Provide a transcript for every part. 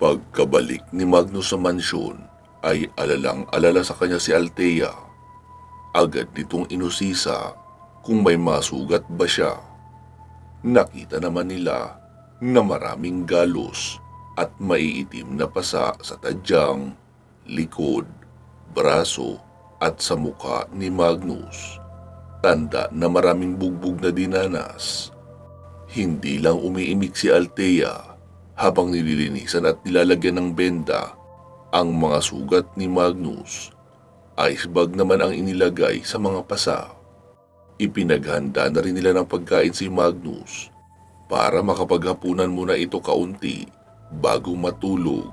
Pagkabalik ni Magnus sa mansyon ay alalang-alala sa kanya si Althea. Agad nitong inusisa kung may masugat ba siya. Nakita naman nila na maraming galos at maiitim na pasa sa tadyang, likod, braso at sa mukha ni Magnus. Tanda na maraming bugbog na dinanas. Hindi lang umiimik si Althea habang nililinisan at nilalagyan ng benda ang mga sugat ni Magnus. Ice bag naman ang inilagay sa mga pasa. Ipinaghanda na rin nila ng pagkain si Magnus para makapaghapunan muna ito kaunti bago matulog.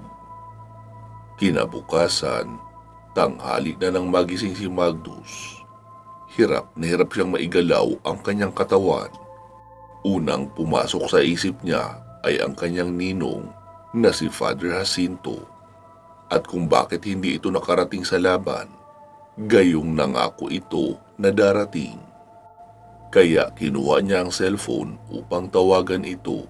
Kinabukasan, tanghali na nang magising si Magnus. Hirap na hirap siyang maigalaw ang kanyang katawan. Unang pumasok sa isip niya ay ang kanyang ninong na si Father Jacinto at kung bakit hindi ito nakarating sa laban. Gayong nangako ito na darating. Kaya kinuha niya ang cellphone upang tawagan ito.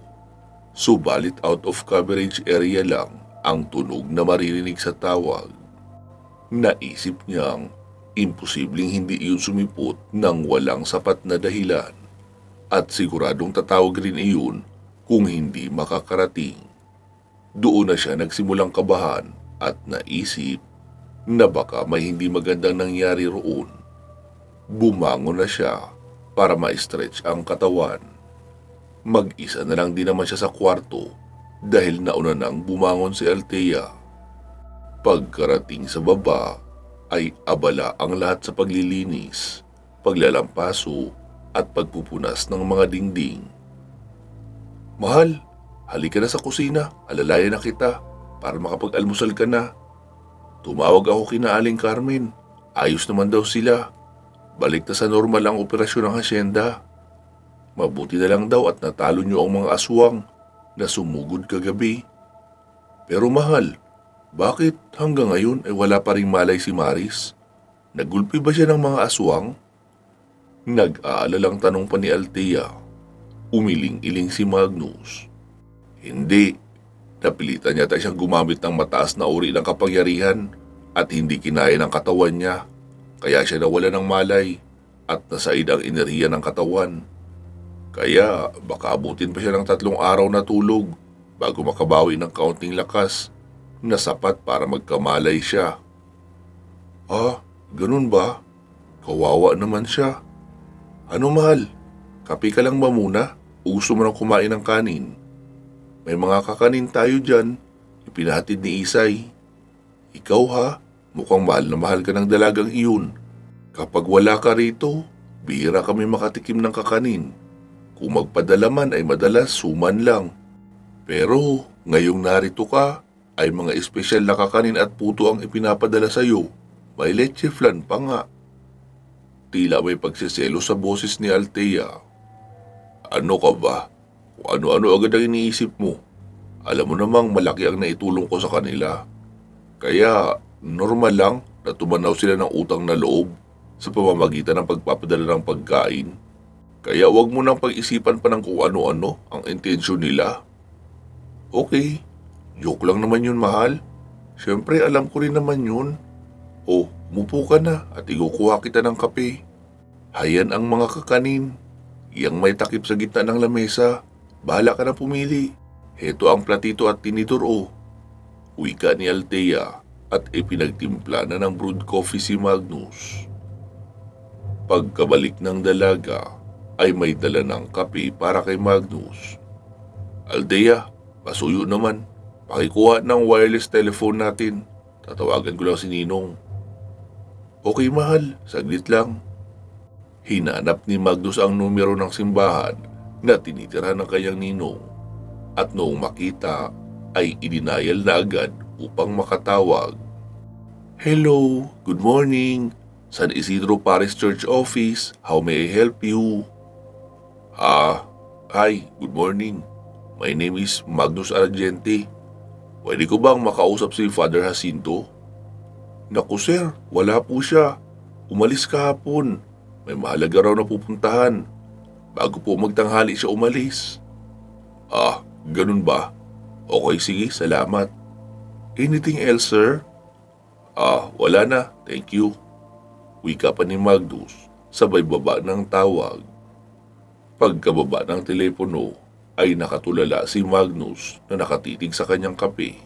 Subalit out of coverage area lang ang tunog na maririnig sa tawag. Naisip niyang imposibleng hindi iyon sumipot ng walang sapat na dahilan at siguradong tatawag rin iyon kung hindi makakarating. Doon na siya nagsimulang kabahan at naisip na baka may hindi magandang nangyari roon. Bumangon na siya para ma-stretch ang katawan. Mag-isa na lang din naman siya sa kwarto dahil nauna nang bumangon si Althea. Pagkarating sa baba ay abala ang lahat sa paglilinis, paglalampaso at pagpupunas ng mga dingding. "Mahal, halika na sa kusina, alalayan na kita para makapag-almusal ka na. Tumawag ako kina Aling Carmen, ayos naman daw sila. Balik na sa normal ang operasyon ng hasyenda. Mabuti na lang daw at natalo niyo ang mga aswang na sumugod kagabi. Pero mahal, bakit hanggang ngayon ay wala pa ring malay si Maris? Nagulpi ba siya ng mga aswang?" Nag-aalalang tanong pa ni Althea. Umiling-iling si Magnus. "Hindi. Napilitan yata siyang gumamit ng mataas na uri ng kapangyarihan at hindi kinaya ng katawan niya. Kaya siya nawala ng malay at nasaid ang enerhiya ng katawan. Kaya baka abutin pa siya ng 3 araw na tulog bago makabawi ng kaunting lakas na sapat para magkamalay siya." "Ah, ganun ba? Kawawa naman siya. Ano mahal, kape ka lang ba muna o gusto mo nang kumain ng kanin? May mga kakanin tayo dyan, ipinahatid ni Isay. Ikaw ha, mukhang mahal na mahal ka ng dalagang iyon. Kapag wala ka rito, bihira kami makatikim ng kakanin. Kung magpadala man ay madalas suman lang. Pero ngayong narito ka, ay mga espesyal na kakanin at puto ang ipinapadala sa'yo. May leche flan pa nga." Tila may pagsiselo sa boses ni Althea. "Ano ka ba? Kung ano-ano agad ang iniisip mo. Alam mo namang malaki ang naitulong ko sa kanila. Kaya normal lang na tumanaw sila ng utang na loob sa pamamagitan ng pagpapadala ng pagkain. Kaya wag mo nang pag-isipan pa ng kung ano-ano ang intensyon nila." "Okay, joke lang naman yun mahal. Siyempre alam ko rin naman yun. Oh, mupo ka na at ikukuha kita ng kape. Hayan ang mga kakanin. Iyang may takip sa gitna ng lamesa. Bahala ka na pumili. Heto ang platito at tinidor oh." Wika ni Althea at ipinagtimpla na ng brewed coffee si Magnus. Pagkabalik ng dalaga ay may dala ng kape para kay Magnus. "Althea, pasuyo naman. Pakikuha ng wireless telephone natin. Tatawagan ko lang si Ninong." "Okay mahal, saglit lang." Hinanap ni Magnus ang numero ng simbahan na tinitira ng kanyang ninong at noong makita ay idinayal na agad upang makatawag. "Hello, good morning. San Isidro Parish Church Office. How may I help you?" Hi, good morning. My name is Magnus Argente. Pwede ko bang makausap si Father Jacinto?" "Naku sir, wala po siya. Umalis kahapon. May mahalaga raw na pupuntahan. Bago po magtanghali siya umalis." Ganun ba? Okay, sige, salamat." Anything else, sir? Wala na. Thank you. Wika pa ni Magnus, sabay baba ng tawag. Pagkababa ng telepono, ay nakatulala si Magnus na nakatitig sa kanyang kape.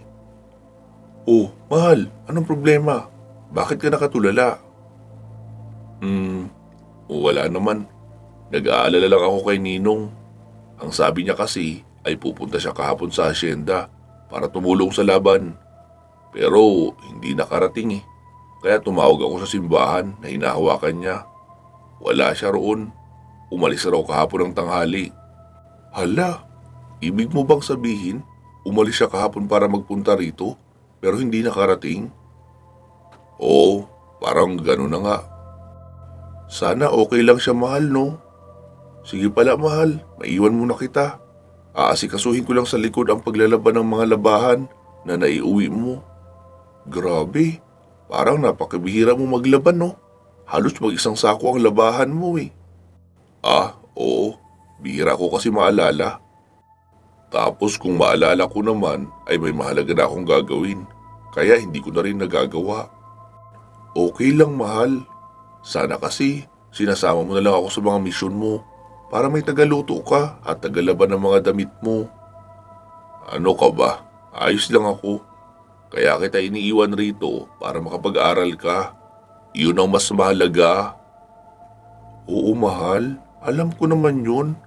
Oh, mahal, anong problema? Bakit ka nakatulala? Wala naman. Nag-aalala lang ako kay Ninong. Ang sabi niya kasi ay pupunta siya kahapon sa asyenda para tumulong sa laban. Pero hindi nakarating eh. Kaya tumawag ako sa simbahan na hinahawakan niya. Wala siya roon. Umalis raw kahapon ng tanghali. Hala, ibig mo bang sabihin umalis siya kahapon para magpunta rito pero hindi nakarating? Oo, parang gano'n na nga. Sana okay lang siya, mahal, no? Sige pala, mahal, maiwan muna kita. Aasikasuhin ko lang sa likod ang paglalaban ng mga labahan na naiuwi mo. Grabe, parang napakabihira mo maglaban, no? Halos mag-isang sako ang labahan mo eh. Oo, bihira ko kasi maalala. Tapos kung maalala ko naman ay may mahalaga na akong gagawin, kaya hindi ko na rin nagagawa. Okay lang, mahal. Sana kasi sinasama mo na lang ako sa mga misyon mo para may tagaluto ka at tagalaban ng mga damit mo. Ano ka ba? Ayos lang ako. Kaya kita iniiwan rito para makapag-aral ka. Yun ang mas mahalaga. Oo, mahal. Alam ko naman yun.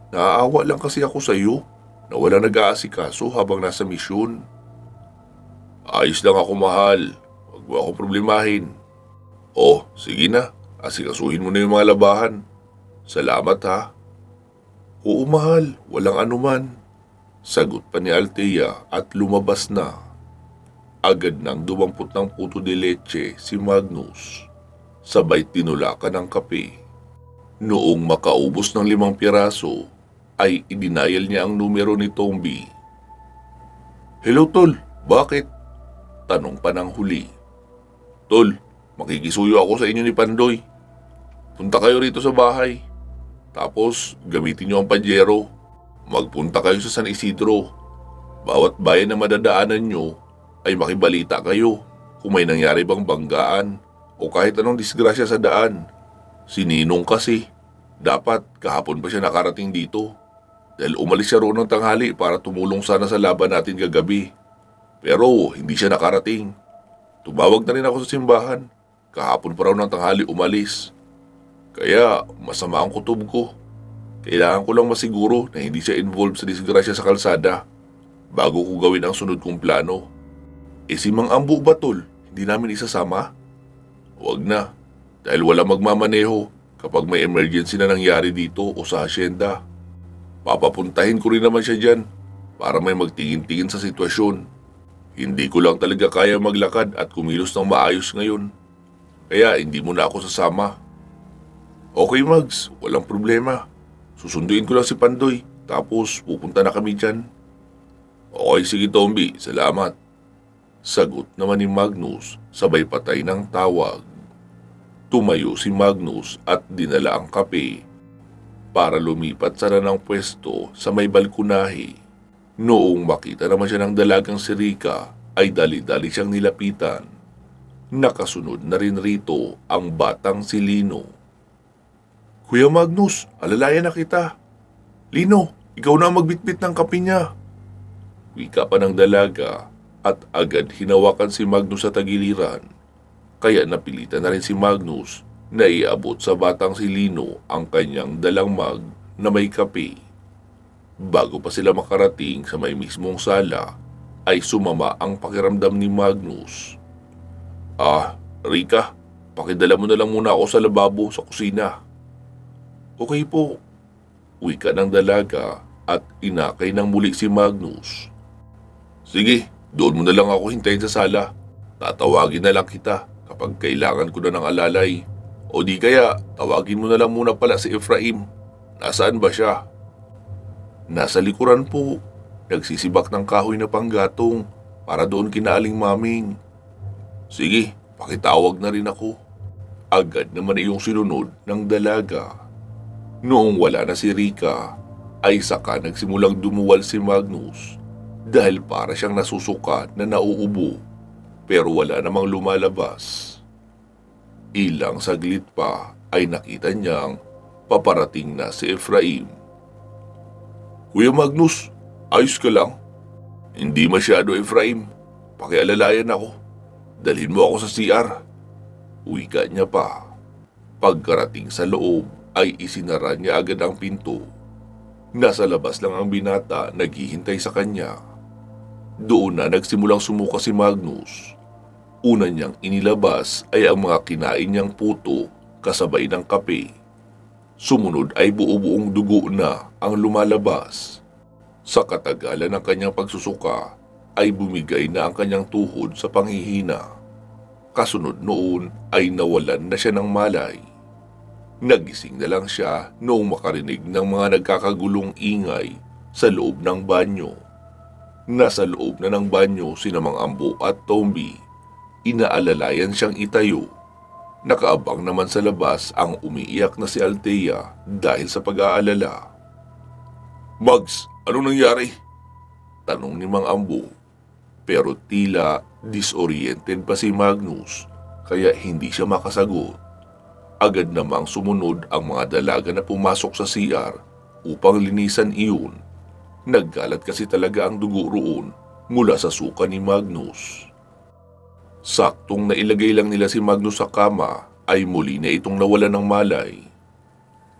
Naaawa lang kasi ako sa iyo na walang nag-aasikaso habang nasa misyon. Ayos lang ako, mahal. Huwag mo akong problemahin. Oh, sige na. Asikasuhin mo na yung mga labahan. Salamat ha. Oo, mahal. Walang anuman. Sagot pa ni Althea at lumabas na. Agad nang dumampot ng puto de leche si Magnus. Sabay tinulakan ng kape. Noong makaubos ng 5 piraso, ay idinayal niya ang numero ni Tomby. Hello, Tol. Bakit? Tanong pa ng huli. Tol, makikisuyo ako sa inyo ni Pandoy. Punta kayo rito sa bahay. Tapos gamitin niyo ang panyero. Magpunta kayo sa San Isidro. Bawat bayan na madadaanan niyo ay makibalita kayo kung may nangyari bang banggaan o kahit anong disgrasya sa daan. Si Ninong kasi, dapat kahapon pa siya nakarating dito dahil umalis siya roon ng tanghali para tumulong sana sa laban natin kagabi. Pero hindi siya nakarating. Tumawag na rin ako sa simbahan. Kahapon pa raw ng tanghali umalis. Kaya masama ang kutob ko. Kailangan ko lang masiguro na hindi siya involved sa disgrasya sa kalsada bago ko gawin ang sunod kong plano. Si Mang Ambo ba, Tol? Hindi namin isasama? Huwag na, dahil wala magmamaneho kapag may emergency na nangyari dito o sa asyenda. Papapuntahin ko rin naman siya dyan para may magtingin-tingin sa sitwasyon. Hindi ko lang talaga kaya maglakad at kumilos ng maayos ngayon. Kaya hindi mo na ako sasama. Okay, Mags, walang problema. Susunduin ko lang si Pandoy, tapos pupunta na kami dyan. Okay, sige Tomby, salamat. Sagot naman ni Magnus, sabay patay ng tawag. Tumayo si Magnus at dinala ang kape para lumipat sana ng pwesto sa may balkonahe. Noong makita naman siya ng dalagang si Rika, ay dali-dali siyang nilapitan. Nakasunod na rin rito ang batang si Lino. Kuya Magnus, alalayan na kita. Lino, ikaw na magbitbit ng kape niya. Wika pa ng dalaga at agad hinawakan si Magnus sa tagiliran. Kaya napilitan na rin si Magnus na iabot sa batang si Lino ang kanyang dalang mug na may kape. Bago pa sila makarating sa may mismong sala, ay sumama ang pakiramdam ni Magnus. Rika, pakidala mo na lang muna ako sa lababo sa kusina. Okay po. Wika ng dalaga at inakay ng muli si Magnus. Sige, doon mo na lang ako hintayin sa sala. Tatawagin na lang kita kapag kailangan ko na ng alalay. O di kaya, tawagin mo na lang muna pala si Efraim. Nasaan ba siya? Nasa likuran po. Nagsisibak ng kahoy na panggatong para doon kinaaling maming. Sige, pakitawag na rin ako. Agad naman iyong sinunod ng dalaga. Noong wala na si Rika, ay saka nagsimulang dumuwal si Magnus. dahil para siyang nasusuka na nauubo pero wala namang lumalabas. Ilang saglit pa ay nakita niyang paparating na si Efraim. "Kuya Magnus, ayos ka lang?" "Hindi masyado, Efraim. Pakialalayan ako. Dalhin mo ako sa CR." Wika niya pa. Pagkarating sa loob ay isinara niya agad ang pinto. Nasa labas lang ang binata naghihintay sa kanya. Doon na nagsimulang sumuka si Magnus. Una niyang inilabas ay ang mga kinain niyang puto kasabay ng kape. Sumunod ay buo-buong dugo na ang lumalabas. Sa katagalan ng kanyang pagsusuka ay bumigay na ang kanyang tuhod sa panghihina. Kasunod noon ay nawalan na siya ng malay. Nagising na lang siya noong makarinig ng mga nagkakagulong ingay sa loob ng banyo. Nasa loob na ng banyo sina Mang Ambo at Tomby. Inaalalayan siyang itayo. Nakaabang naman sa labas ang umiiyak na si Althea dahil sa pag-aalala. "Mags, anong nangyari?" tanong ni Mang Ambo. Pero tila disoriented pa si Magnus kaya hindi siya makasagot. Agad namang sumunod ang mga dalaga na pumasok sa CR upang linisan iyon. Naggalat kasi talaga ang dugo roon mula sa suka ni Magnus. Saktong nailagay lang nila si Magnus sa kama ay muli na itong nawalan ng malay.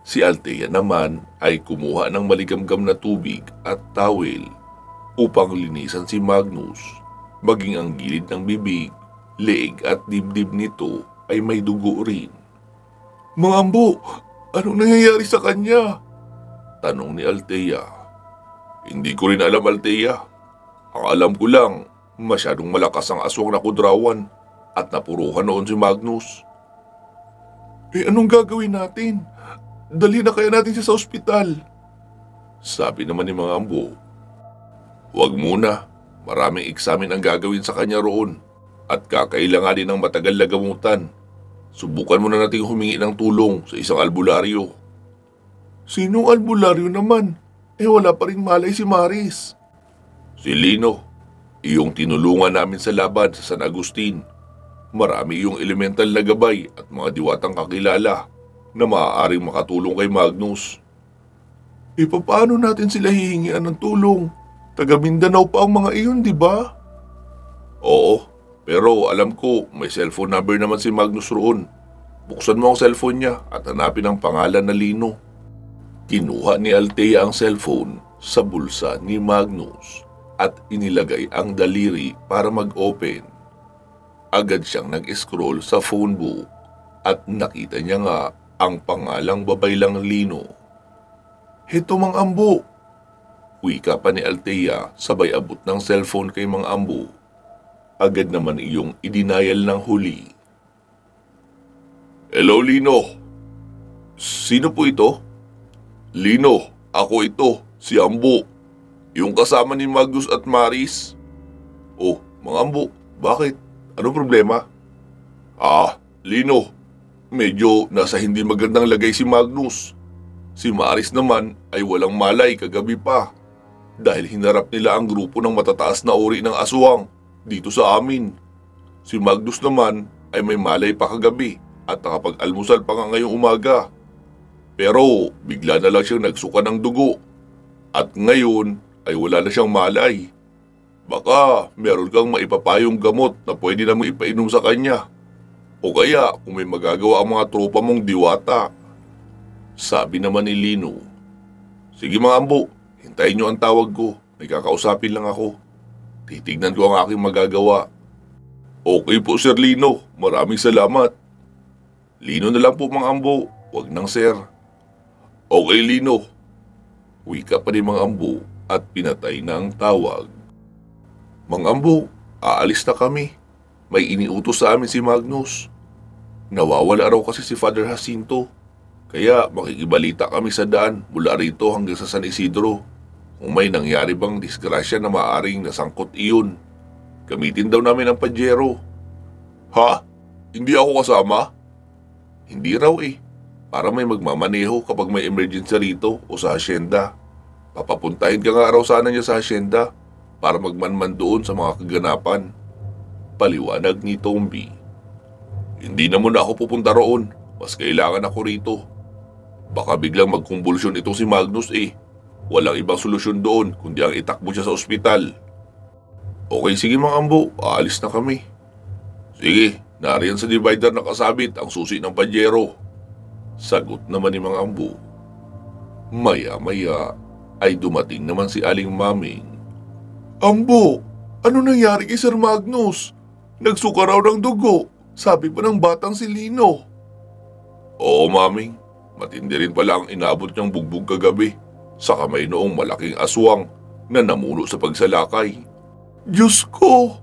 Si Althea naman ay kumuha ng maligamgam na tubig at towel upang linisan si Magnus. Maging ang gilid ng bibig, leeg at dibdib nito ay may dugo rin. "Mang Ambo, anong nangyayari sa kanya?" tanong ni Althea. "Hindi ko rin alam, Althea. Ang alam ko lang, masyadong malakas ang aswang na kudrawan at napuruhan noon si Magnus." Anong gagawin natin? Dalhin na kaya natin siya sa ospital?" sabi naman ni Mang Ambo. "Huwag muna. Maraming eksamin ang gagawin sa kanya roon at kakailanganin ng matagal na gamutan. Subukan muna nating humingi ng tulong sa isang albularyo." "Sinong albularyo naman? Wala pa rin malay si Maris." "Si Lino, iyong tinulungan namin sa laban sa San Agustin. Marami iyong elemental na gabay at mga diwatang kakilala na maaaring makatulong kay Magnus." Paano natin sila hihingian ng tulong? Taga Mindanao pa ang mga iyon, di ba?" "Oo, pero alam ko may cellphone number naman si Magnus roon. Buksan mo ang cellphone niya at hanapin ang pangalan na Lino." Kinuha ni Althea ang cellphone sa bulsa ni Magnus at inilagay ang daliri para mag-open. Agad siyang nag-scroll sa phone book at nakita niya nga ang pangalang babaylang Lino. "Heto, Mang Ambo," wika pa ni Althea sabay abot ng cellphone kay Mang Ambo. Agad naman iyong idinayal ng huli. "Hello, Lino. Sino po ito?" "Lino, ako ito, si Ambo. Yung kasama ni Magnus at Maris." "Oh, Mang Ambo, bakit? Anong problema?" Lino, medyo nasa hindi magandang lagay si Magnus. Si Maris naman ay walang malay kagabi pa dahil hinarap nila ang grupo ng matataas na uri ng aswang dito sa amin. Si Magnus naman ay may malay pa kagabi at nakapag-almusal pa nga ngayong umaga. Pero bigla na lang siyang nagsuka ng dugo at ngayon ay wala na siyang malay. Baka meron kang maipapayong gamot na pwede namang ipainom sa kanya. O kaya kung may magagawa ang mga tropa mong diwata." Sabi naman ni Lino. "Sige mga Ambo, hintayin niyo ang tawag ko. May kakausapin lang ako. Titignan ko ang aking magagawa." "Okay po, Sir Lino. Maraming salamat." "Lino na lang po, Mang Ambo. Wag nang Sir." "Okay, Lino." Wika pa ni Mang Ambo at pinatay na ang tawag. "Mang Ambo, aalis na kami. May iniutos sa amin si Magnus. Nawawala raw kasi si Father Jacinto. Kaya makikibalita kami sa daan mula rito hanggang sa San Isidro. Kung may nangyari bang disgrasya na maaring nasangkot iyon. Gamitin daw namin ang Pajero." "Ha? Hindi ako kasama?" "Hindi raw Para may magmamaneho kapag may emergency rito o sa hasyenda. Papapuntahin ka nga raw sana niya sa hasyenda para magmanman doon sa mga kaganapan. Paliwanag ni Tomby. Hindi na muna ako pupunta roon. Mas kailangan ako rito. Baka biglang magkumbulsyon itong si Magnus eh. Walang ibang solusyon doon kundi ang itakbo siya sa ospital. Okay, sige mga ambo, aalis na kami. Sige, nariyan sa divider na kasabit ang susi ng panyero. Sagot naman ni mga ambo. Maya-maya ay dumating naman si Aling Maming. Ambo, ano nangyari kay Sir Magnus? Nagsuka raw ng dugo, sabi pa ng batang si Lino. Oo, Maming, matindi rin pala ang inabot niyang bugbog kagabi sa kamay noong malaking aswang na namuno sa pagsalakay. Diyos ko!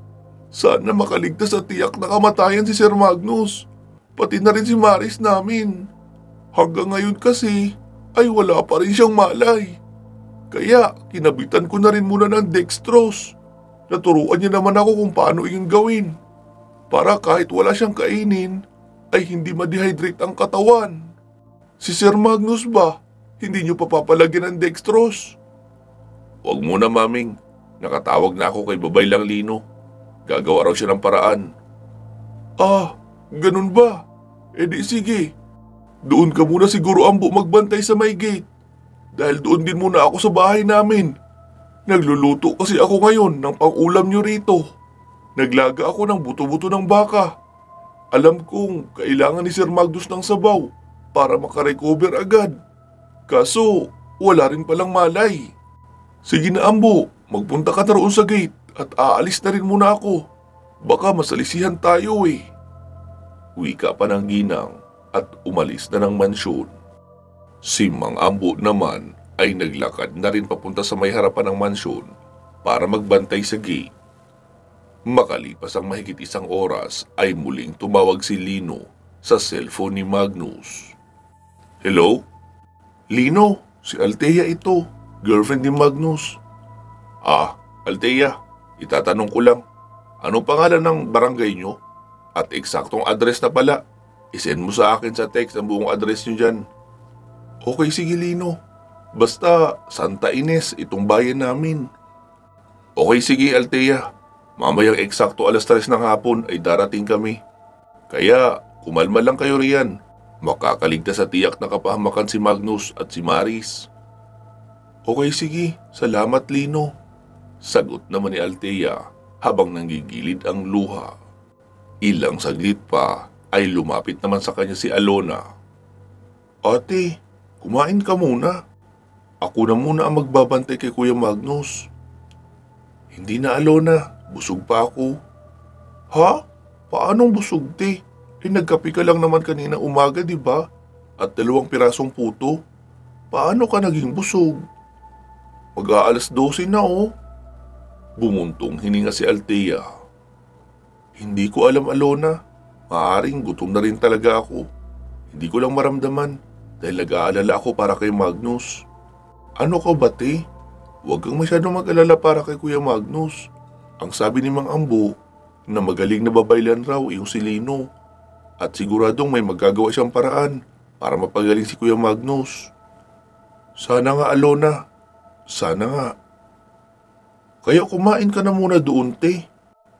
Sana makaligtas sa tiyak na kamatayan si Sir Magnus, pati na rin si Maris namin. Hanggang ngayon kasi ay wala pa rin siyang malay. Kaya kinabitan ko na rin muna ng dextrose. Naturuan niya naman ako kung paano iyon gawin. Para kahit wala siyang kainin, ay hindi ma-dehydrate ang katawan. Si Sir Magnus ba, hindi niyo pa papalagyan ng dextrose? Huwag muna, Maming. Nakatawag na ako kay Babay Lang Lino. Gagawa raw siya ng paraan. Ah, ganun ba? E di sige. Doon ka muna siguro, Ambo, magbantay sa may gate. Dahil doon din muna ako sa bahay namin. Nagluluto kasi ako ngayon ng pang-ulam niyo rito. Naglaga ako ng buto-buto ng baka. Alam kong kailangan ni Sir Magnus ng sabaw para makarecover agad. Kaso wala rin palang malay. Sige na, Ambo, magpunta ka na roon sa gate at aalis na rin muna ako. Baka masalisihan tayo eh. Wika pa ng ginang at umalis na ng mansyon. Si Mang Ambo naman ay naglakad na rin papunta sa may harapan ng mansyon para magbantay sa gate. Makalipas ang mahigit isang oras ay muling tumawag si Lino sa cellphone ni Magnus. Hello? Lino, si Althea ito, girlfriend ni Magnus. Ah, Althea, itatanong ko lang, anong pangalan ng barangay nyo? At eksaktong address na pala, isend mo sa akin sa text ang buong address nyo dyan. Okay, sige Lino, basta Santa Ines itong bayan namin. Okay, sige Althea, mamayang eksakto 3:00 ng hapon ay darating kami. Kaya kumalma lang kayo riyan, makakaligtas sa tiyak na kapahamakan si Magnus at si Maris. Okay, sige, salamat Lino. Sagot naman ni Althea habang nanggigilid ang luha. Ilang saglit pa ay lumapit naman sa kanya si Alona. Ate, kumain ka muna. Ako na muna ang magbabantay kay Kuya Magnus. Hindi na, Alona, busog pa ako. Ha? Paanong busog, te? Nagkape ka lang naman kanina umaga, di ba? At 2 pirasong puto. Paano ka naging busog? Mag-aalas 12 na oh. Bumuntong hininga si Althea. Hindi ko alam, Alona. Maaring gutom na rin talaga ako. Hindi ko lang maramdaman dahil nag-aalala ako para kay Magnus. Ano ka ba, te? Huwag kang masyadong mag-alala para kay Kuya Magnus. Ang sabi ni Mang Ambo na magaling na babaylan raw yung si Lino. At siguradong may magagawa siyang paraan para mapagaling si Kuya Magnus. Sana nga, Alona. Sana nga. Kaya kumain ka na muna doon, te.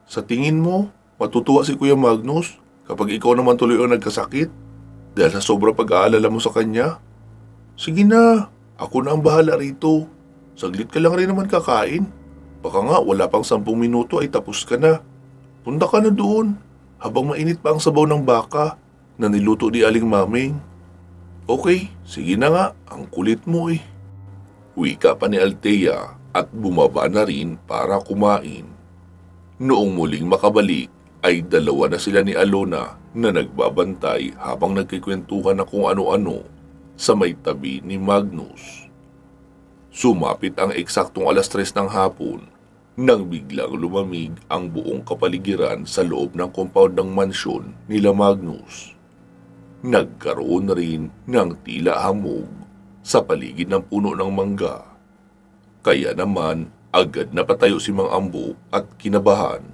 Sa tingin mo, matutuwa si Kuya Magnus kapag ikaw naman tuloy ang nagkasakit dahil sa sobrang pag-aalala mo sa kanya? Sige na, ako na ang bahala rito. Saglit ka lang rin naman kakain. Baka nga wala pang 10 minuto ay tapos ka na. Punta ka na doon habang mainit pa ang sabaw ng baka na niluto ni Aling Maming. Okay, sige na nga, ang kulit mo eh. Wika pa ni Althea at bumaba na rin para kumain. Noong muling makabalik ay 2 na sila ni Alona na nagbabantay habang nagkikwentuhan na kung ano-ano sa may tabi ni Magnus. Sumapit ang eksaktong 3:00 ng hapon nang biglang lumamig ang buong kapaligiran sa loob ng compound ng mansyon nila Magnus. Nagkaroon na rin ng tila hamog sa paligid ng puno ng mangga. Kaya naman agad napatayo si Mang Ambo at kinabahan.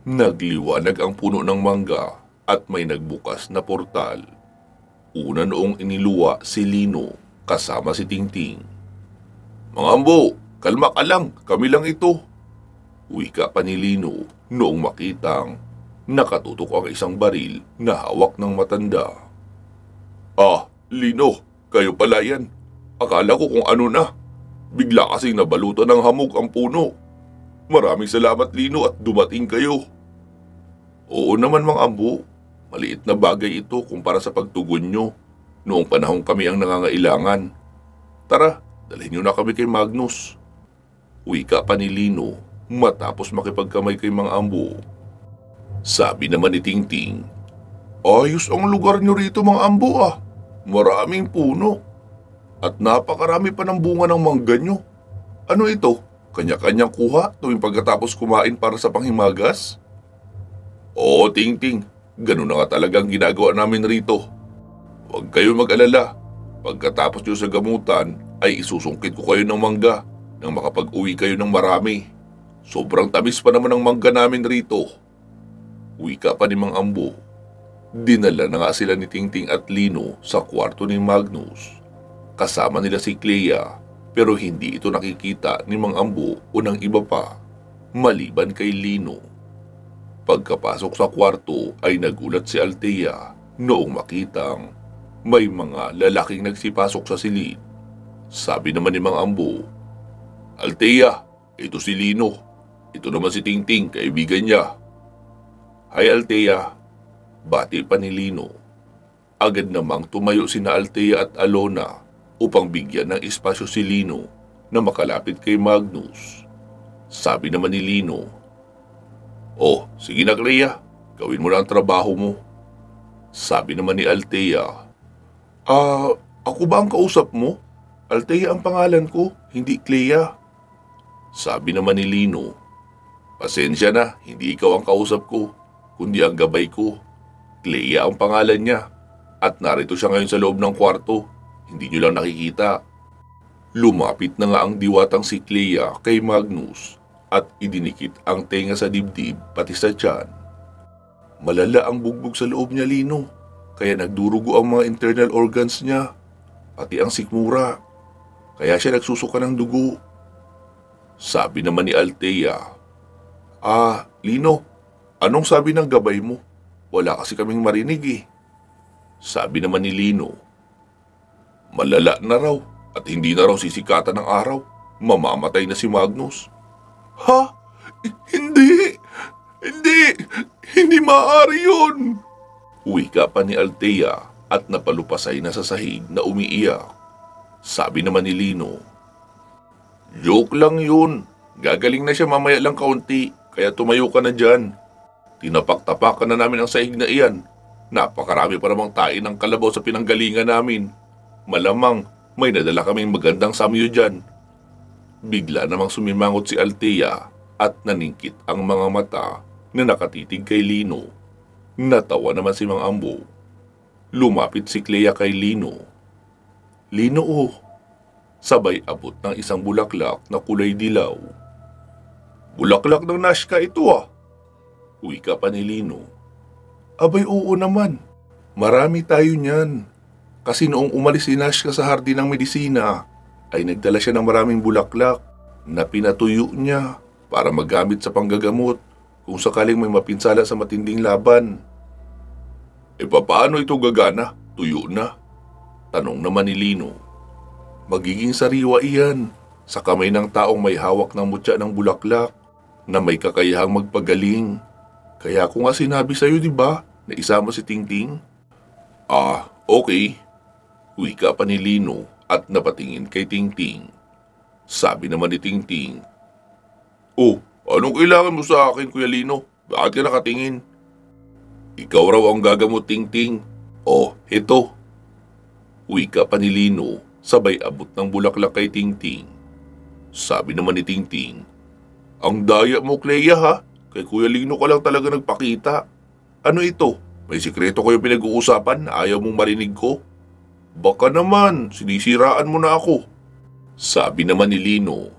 Nagliwanag ang puno ng mangga at may nagbukas na portal. Una noong iniluwa si Lino kasama si Tingting. Mang Ambo, Kalma ka lang, kami lang ito. Wika pa ni Lino noong makitang nakatutok ang isang baril na hawak ng matanda. Ah, Lino, kayo pala yan. Akala ko kung ano na. Bigla kasing nabalutan ng hamog ang puno. Maraming salamat Lino at dumating kayo. Oo naman Mang Ambo, maliit na bagay ito kumpara sa pagtugon nyo noong panahong kami ang nangangailangan. Tara, dalhin nyo na kami kay Magnus. Wika pa ni Lino matapos makipagkamay kay Mang Ambo. Sabi naman ni Tingting, ayos ang lugar nyo rito Mang Ambo ah. Maraming puno. At napakarami pa ng bunga ng mangga nyo. Ano ito? Kanya-kanyang kuha tuwing pagkatapos kumain para sa panghimagas? Oo, Tingting. Ganun na nga talagang ginagawa namin rito. Huwag kayo mag-alala. Pagkatapos nyo sa gamutan, ay isusungkit ko kayo ng mangga nang makapag-uwi kayo ng marami. Sobrang tamis pa naman ang mangga namin rito. Wika pa ni Mang Ambo. Dinala na nga sila ni Tingting at Lino sa kwarto ni Magnus. Kasama nila si Clea pero hindi ito nakikita ni Mang Ambo o ng iba pa maliban kay Lino. Pagkapasok sa kwarto ay nagulat si Althea noong makitang may mga lalaking nagsipasok sa silid. Sabi naman ni Mang Ambo, Althea, ito si Lino. Ito naman si Tingting, kaibigan niya. Hi Althea, bati pa ni Lino. Agad namang tumayo sina Althea at Alona upang bigyan ng espasyo si Lino na makalapit kay Magnus. Sabi naman ni Lino, oh, sige na Clea, gawin mo na ang trabaho mo. Sabi naman ni Althea, ako ba ang kausap mo? Althea ang pangalan ko, hindi Clea. Sabi naman ni Lino, pasensya na, hindi ikaw ang kausap ko, kundi ang gabay ko. Clea ang pangalan niya at narito siya ngayon sa loob ng kwarto. Hindi nyo lang nakikita. Lumapit na nga ang diwatang si Clea kay Magnus at idinikit ang tenga sa dibdib pati sa tiyan. Malala ang bugbog sa loob niya Lino, kaya nagdurugo ang mga internal organs niya, pati ang sikmura. Kaya siya nagsusuka ng dugo. Sabi naman ni Althea, Lino, anong sabi ng gabay mo? Wala kasi kaming marinig eh. Sabi naman ni Lino, malala na raw at hindi na raw sisikatan ng araw. Mamamatay na si Magnus. Ha? Hindi! Hindi maaari yun! Wika pa ni Althea at napalupasay na sa sahig na umiiyak. Sabi naman ni Lino, joke lang yun. Gagaling na siya mamaya lang kaunti, kaya tumayo ka na dyan. Tinapak-tapakan na namin ang sahig na iyan. Napakarami pa namang tain ng kalabaw sa pinanggalingan namin. Malamang may nadala kaming magandang samyo dyan. Bigla namang sumimangot si Althea at naningkit ang mga mata na nakatitig kay Lino. Natawa naman si Mang Ambo. Lumapit si Clea kay Lino. Lino sabay abot ng isang bulaklak na kulay dilaw. Bulaklak ng Nashka ito Wika pa ni Lino. Abay oo naman, marami tayo niyan. Kasi noong umalis si Nashka sa hardin ng medisina, ay nagdala siya ng maraming bulaklak na pinatuyo niya para magamit sa panggagamot kung sakaling may mapinsala sa matinding laban. E paano ito gagana? Tuyo na? Tanong naman ni Lino. Magiging sariwa iyan sa kamay ng taong may hawak ng mutya ng bulaklak na may kakayahang magpagaling. Kaya ko nga sinabi sa'yo diba na isama si Tingting? Okay. Wika pa ni Lino at napatingin kay Tingting. Sabi naman ni Tingting, anong kailangan mo sa akin Kuya Lino? Bakit ka nakatingin? Ikaw raw ang gagamot Tingting. Ito. Wika pa ni Lino sabay abot ng bulaklak kay Tingting. Sabi naman ni Tingting, ang daya mo Clea ha? Kay Kuya Lino ka lang talaga nagpakita. Ano ito? May sikreto kayo pinag-uusapan na ayaw mong marinig ko? Baka naman, sinisiraan mo na ako. Sabi naman ni Lino,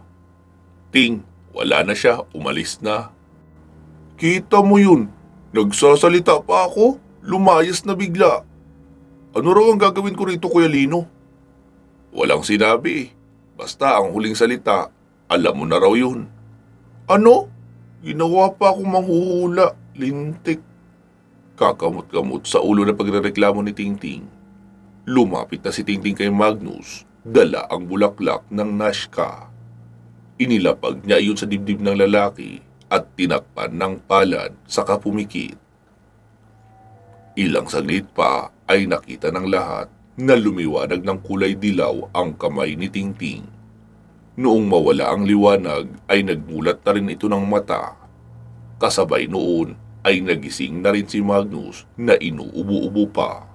Ting, wala na siya, umalis na. Kita mo yun, nagsasalita pa ako, lumayas na bigla. Ano raw ang gagawin ko rito Kuya Lino? Walang sinabi, basta ang huling salita Alam mo na raw yun. Ano? Ginawa pa akong manghuhula, lintik. Kakamot-kamot sa ulo na pagrereklamo ni Tingting. Lumapit na si Tingting kay Magnus, dala ang bulaklak ng Nashka. Inilapag niya iyon sa dibdib ng lalaki at tinakpan ng palad saka pumikit. Ilang saglit pa ay nakita ng lahat na lumiwanag ng kulay dilaw ang kamay ni Tingting. Noong mawala ang liwanag ay nagmulat na rin ito ng mata. Kasabay noon ay nagising na rin si Magnus na inuubo-ubo pa.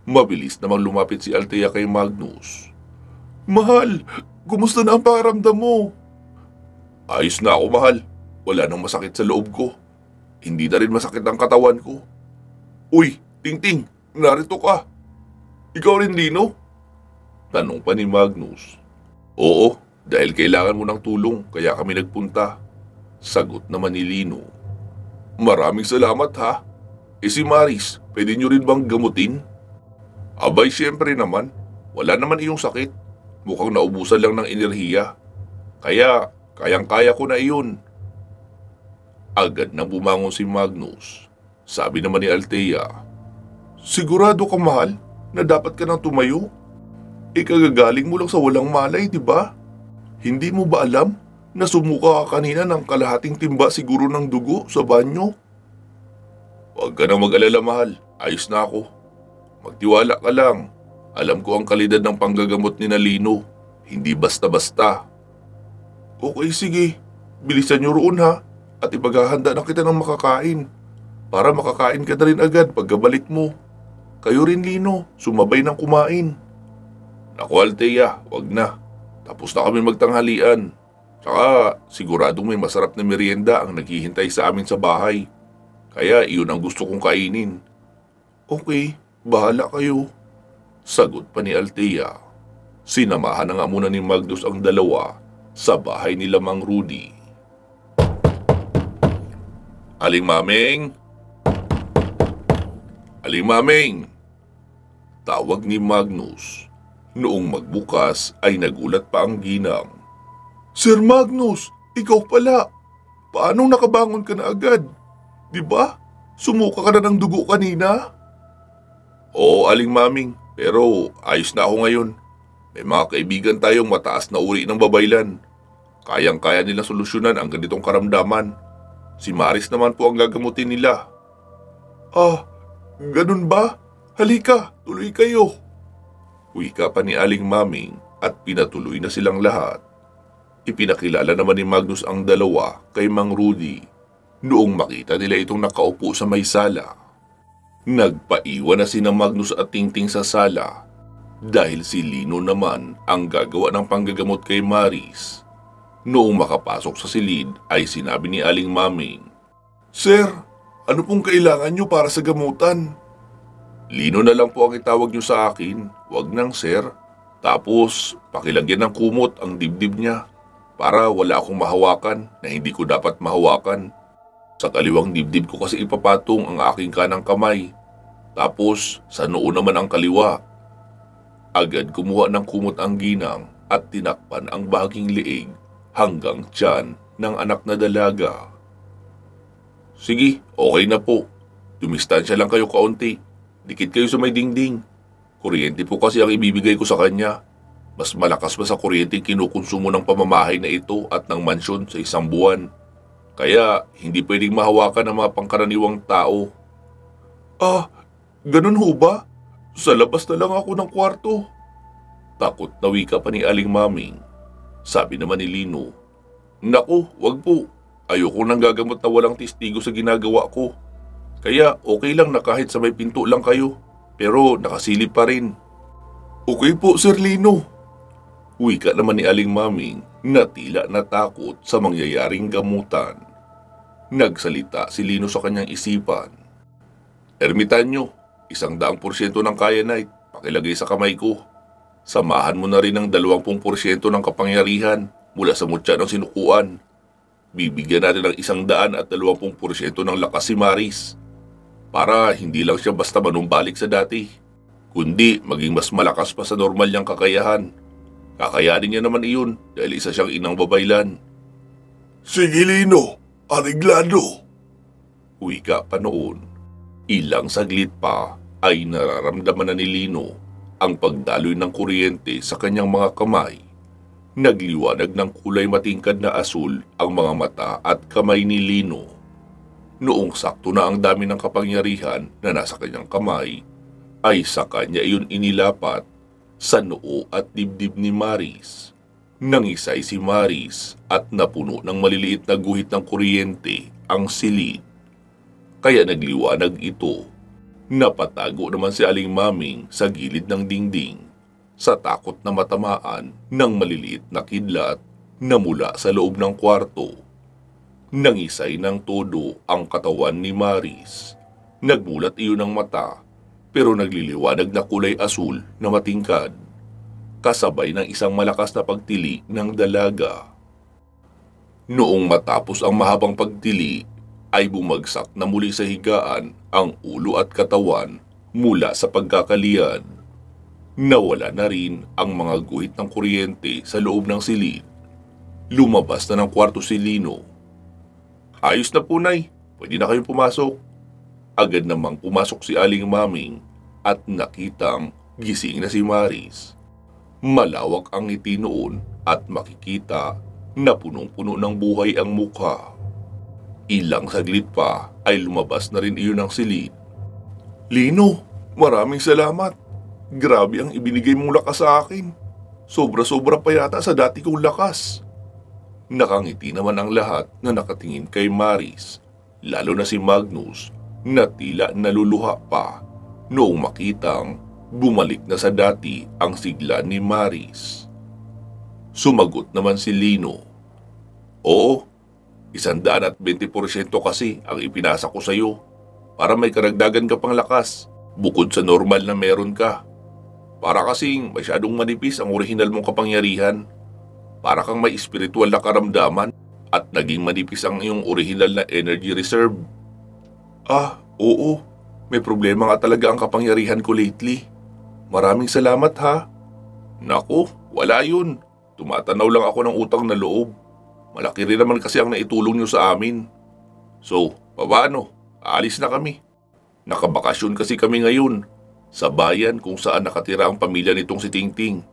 Mabilis namang lumapit si Althea kay Magnus. Mahal, kumusta na ang pakiramdam mo? Ayos na ako, mahal. Wala nang masakit sa loob ko. Hindi na rin masakit ang katawan ko. Uy, Tingting, narito ka. Ikaw rin, Lino? Tanong pa ni Magnus. Oo, dahil kailangan mo ng tulong kaya kami nagpunta. Sagot naman ni Lino. Maraming salamat ha. Si Maris, pwede nyo rin bang gamutin? Abay, siyempre naman. Wala naman iyong sakit. Mukhang naubusan lang ng enerhiya. Kaya, kayang-kaya ko na iyon. Agad nang bumangon si Magnus. Sabi naman ni Althea, sigurado ka, mahal, na dapat ka nang tumayo? Kagagaling mo lang sa walang malay, di ba? Hindi mo ba alam na sumuka ka kanina ng kalahating timba siguro ng dugo sa banyo? Huwag ka nang mag-alala, mahal. Ayos na ako. Magtiwala ka lang. Alam ko ang kalidad ng panggagamot ni Lino. Hindi basta-basta. Okay, sige. Bilisan niyo roon ha. At ipaghahanda na kita ng makakain. Para makakain ka na rin agad pagkabalik mo. Kayo rin, Lino. Sumabay ng kumain. Naku, Althea, wag na. Tapos na kami magtanghalian. Tsaka siguradong may masarap na merienda ang naghihintay sa amin sa bahay. Kaya iyon ang gusto kong kainin. Okay, bahala kayo. Sagot pa ni Althea. Sinamahan na nga muna ni Magnus ang dalawa sa bahay nila Mang Rudy. Aling Mameng! Aling Mameng! Tawag ni Magnus. Noong magbukas ay nagulat pa ang ginang. Sir Magnus, ikaw pala. Paanong nakabangon ka na agad? Di ba? Sumuka ka na ng dugo kanina? Oo, Aling Maming, pero ayos na ako ngayon. May mga kaibigan tayong mataas na uri ng babaylan. Kayang-kaya nilang solusyonan ang ganitong karamdaman. Si Maris naman po ang gagamutin nila. Ah, ganun ba? Halika, tuloy kayo. Wika pa ni Aling Maming at pinatuloy na silang lahat. Ipinakilala naman ni Magnus ang dalawa kay Mang Rudy noong makita nila itong nakaupo sa may sala. Nagpaiwan na sina Magnus at Tingting sa sala dahil si Lino naman ang gagawa ng panggagamot kay Maris. Noong makapasok sa silid ay sinabi ni Aling Maming, Sir, ano pong kailangan nyo para sa gamutan? Lino na lang po ang itawag nyo sa akin, wag nang sir. Tapos pakilagyan ng kumot ang dibdib niya para wala akong mahawakan na hindi ko dapat mahawakan. Sa kaliwang dibdib ko kasi ipapatong ang aking kanang kamay. Tapos sa noo naman ang kaliwa. Agad kumuha ng kumot ang ginang at tinakpan ang bahaging liig hanggang tiyan ng anak na dalaga. Sige, okay na po. Dumistansya lang kayo kaunti. Dikit kayo sa may dingding. Kuryente po kasi ang ibibigay ko sa kanya. Mas malakas pa sa kuryente kinukonsumo ng pamamahay na ito at ng mansyon sa isang buwan. Kaya hindi pwedeng mahawakan ng mga pangkaraniwang tao. Ah, ganun ho ba? Sa labas na lang ako ng kwarto. Takot na wika pa ni Aling Maming. Sabi naman ni Lino, Naku, wag po. Ayoko nang gagamot na walang testigo sa ginagawa ko. Kaya okay lang na kahit sa may pinto lang kayo. Pero nakasilip pa rin. Okay po, Sir Lino. Wika naman ni Aling Maming na tila natakot sa mangyayaring gamutan. Nagsalita si Lino sa kanyang isipan. Ermitanyo, 100% ng kyanite, pakilagay sa kamay ko. Samahan mo na rin ng 20% ng kapangyarihan mula sa mutya ng sinukuan. Bibigyan natin ng 120% ng lakas si Maris. Para hindi lang siya basta manumbalik sa dati, kundi maging mas malakas pa sa normal niyang kakayahan. Kakayanin niya naman iyon dahil isa siyang inang babaylan. Sige Lino, areglado. Wika pa noon. Ilang saglit pa ay nararamdaman na ni Lino ang pagdaloy ng kuryente sa kanyang mga kamay. Nagliwanag ng kulay matingkad na asul ang mga mata at kamay ni Lino. Noong sakto na ang dami ng kapangyarihan na nasa kanyang kamay, ay sa kanya iyon inilapat sa noo at dibdib ni Maris. Nangisay si Maris at napuno ng maliliit na guhit ng kuryente ang silid. Kaya nagliwanag ito. Napatago naman si Aling Maming sa gilid ng dingding sa takot na matamaan ng maliliit na kidlat na mula sa loob ng kwarto. Nangisay ng todo ang katawan ni Maris. Nagmulat iyon ng mata pero nagliliwanag na kulay asul na matingkad, kasabay ng isang malakas na pagtili ng dalaga. Noong matapos ang mahabang pagtili, ay bumagsak na muli sa higaan ang ulo at katawan mula sa pagkakalian. Nawala na rin ang mga guhit ng kuryente sa loob ng silid. Lumabas na ng kwarto si Lino. Ayos na po, Nay. Pwede na kayong pumasok. Agad namang pumasok si Aling Maming at nakitang gising na si Maris. Malawak ang ngiti noon at makikita na punong-puno ng buhay ang mukha. Ilang saglit pa ay lumabas na rin iyon ng silid. Lino, maraming salamat. Grabe ang ibinigay mong lakas sa akin. Sobra-sobra pa yata sa dati kong lakas. Nakangiti naman ang lahat na nakatingin kay Maris, lalo na si Magnus na tila naluluha pa noong makitang bumalik na sa dati ang sigla ni Maris. Sumagot naman si Lino. Oo, 120% kasi ang ipinasa ko sa iyo para may karagdagan ka pang lakas bukod sa normal na meron ka. Para kasing masyadong manipis ang orihinal mong kapangyarihan. Para kang may espiritual na karamdaman at naging manipis ang iyong orihinal na energy reserve. Ah, oo. May problema nga talaga ang kapangyarihan ko lately. Maraming salamat ha. Naku, wala yun. Tumatanaw lang ako ng utang na loob. Malaki rin naman kasi ang naitulong niyo sa amin. So, paano? Aalis na kami. Nakabakasyon kasi kami ngayon sa bayan kung saan nakatira ang pamilya nitong si Tingting.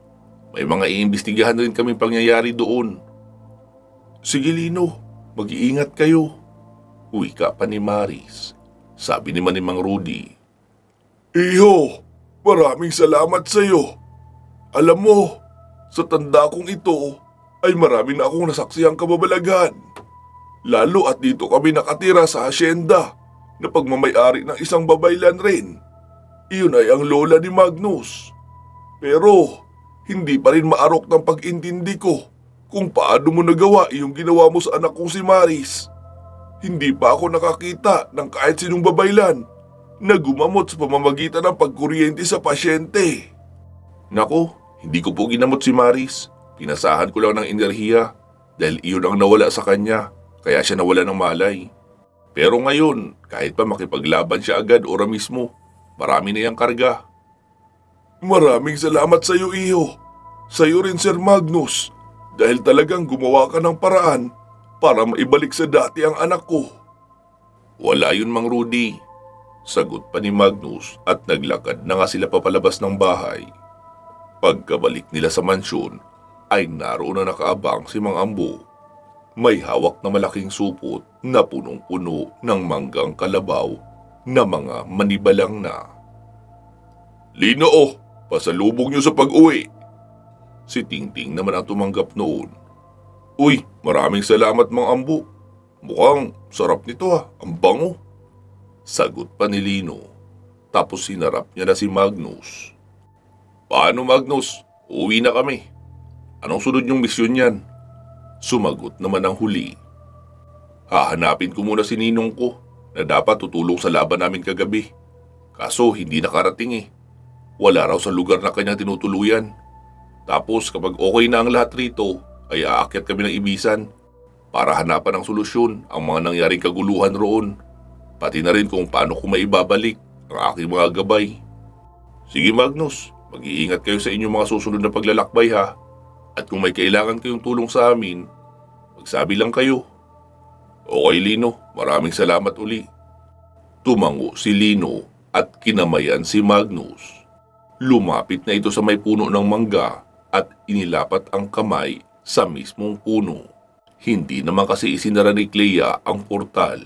May mga iimbestigahan rin kami pangyayari doon. Sige Lino, mag-iingat kayo. Wika pa ni Maris. Sabi ni Mang Rudy. Iho, maraming salamat sa iyo. Alam mo, sa tanda kong ito ay marami na akong nasaksiyang kababalaghan. Lalo at dito kami nakatira sa hasyenda na pagmamayari ng isang babaylan rin. Iyon ay ang lola ni Magnus. Pero hindi pa rin maarok ng pag-intindi ko kung paano mo nagawa yung ginawa mo sa anak kong si Maris. Hindi pa ako nakakita ng kahit sinong babaylan na gumamot sa pamamagitan ng pagkuryente sa pasyente. Nako, hindi ko po ginamot si Maris. Pinasahan ko lang ng enerhiya dahil iyon ang nawala sa kanya, kaya siya nawala ng malay. Pero ngayon, kahit pa makipaglaban siya agad ora mismo, marami na yang karga. Maraming salamat sa iyo, Iho. Sa iyo rin, Sir Magnus, dahil talagang gumawa ka ng paraan para maibalik sa dati ang anak ko. Wala yun, Mang Rudy. Sagot pa ni Magnus at naglakad na nga sila papalabas ng bahay. Pagkabalik nila sa mansyon, ay naroon na nakaabang si Mang Ambo. May hawak na malaking supot na punong-puno ng manggang kalabaw na mga manibalang na. Lino, pasalubong niyo sa pag-uwi. Si Tingting naman ang tumanggap noon. Uy, maraming salamat Mang Ambo. Mukhang sarap nito ang bango. Sagot pa ni Lino. Tapos sinarap niya na si Magnus. Paano Magnus? Uwi na kami. Anong sunod niyong misyon yan? Sumagot naman ang huli. Hahanapin ko muna si ninong ko na dapat tutulong sa laban namin kagabi. Kaso hindi nakarating eh. Wala raw sa lugar na kanyang tinutuluyan. Tapos kapag okay na ang lahat rito, ay aakyat kami ng Ibisan para hanapan ng solusyon ang mga nangyaring kaguluhan roon. Pati na rin kung paano ko maibabalik ang aking mga gabay. Sige Magnus, mag-iingat kayo sa inyong mga susunod na paglalakbay ha. At kung may kailangan kayong tulong sa amin, magsabi lang kayo. Okay Lino, maraming salamat uli. Tumango si Lino at kinamayan si Magnus. Lumapit na ito sa may puno ng mangga at inilapat ang kamay sa mismong puno. Hindi naman kasi isinara ni Clea ang portal.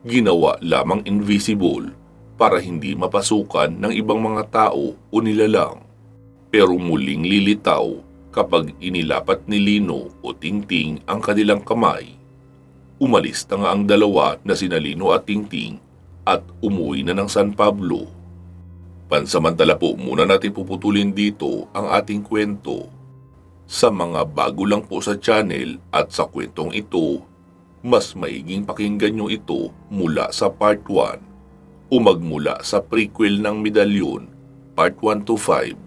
Ginawa lamang invisible para hindi mapasukan ng ibang mga tao o nilalang. Pero muling lilitaw kapag inilapat ni Lino o Tingting ang kanilang kamay. Umalis na nga ang dalawa na sina Lino at Tingting at umuwi na ng San Pablo. Pansamantala po muna natin puputulin dito ang ating kwento. Sa mga bago lang po sa channel at sa kwentong ito, mas maiging pakinggan nyo ito mula sa part 1 o magmula sa prequel ng Medalyon, part 1 to 5,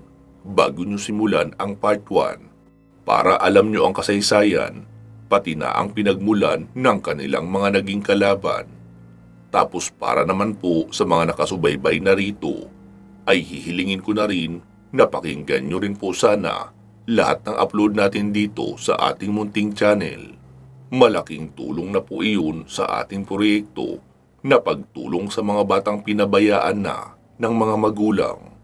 bago nyo simulan ang part 1 para alam nyo ang kasaysayan, pati na ang pinagmulan ng kanilang mga naging kalaban. Tapos para naman po sa mga nakasubaybay na rito, ay hihilingin ko na rin na pakinggan nyo rin po sana lahat ng upload natin dito sa ating munting channel. Malaking tulong na po iyon sa ating proyekto na pagtulong sa mga batang pinabayaan na ng mga magulang.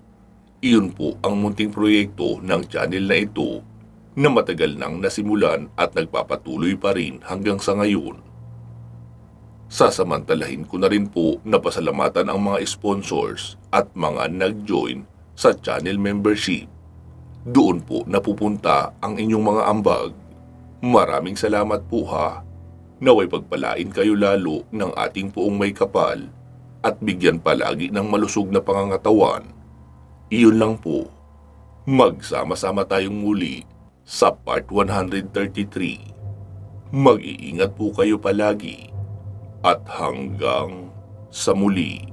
Iyon po ang munting proyekto ng channel na ito na matagal nang nasimulan at nagpapatuloy pa rin hanggang sa ngayon. Sasamantalahin ko na rin po na pasalamatan ang mga sponsors at mga nag-join sa channel membership. Doon po napupunta ang inyong mga ambag. Maraming salamat po ha. Naway pagpalain kayo lalo ng ating poong may kapal at bigyan palagi ng malusog na pangangatawan. Iyon lang po. Magsama-sama tayong muli sa part 133. Mag-iingat po kayo palagi at hanggang sa muli.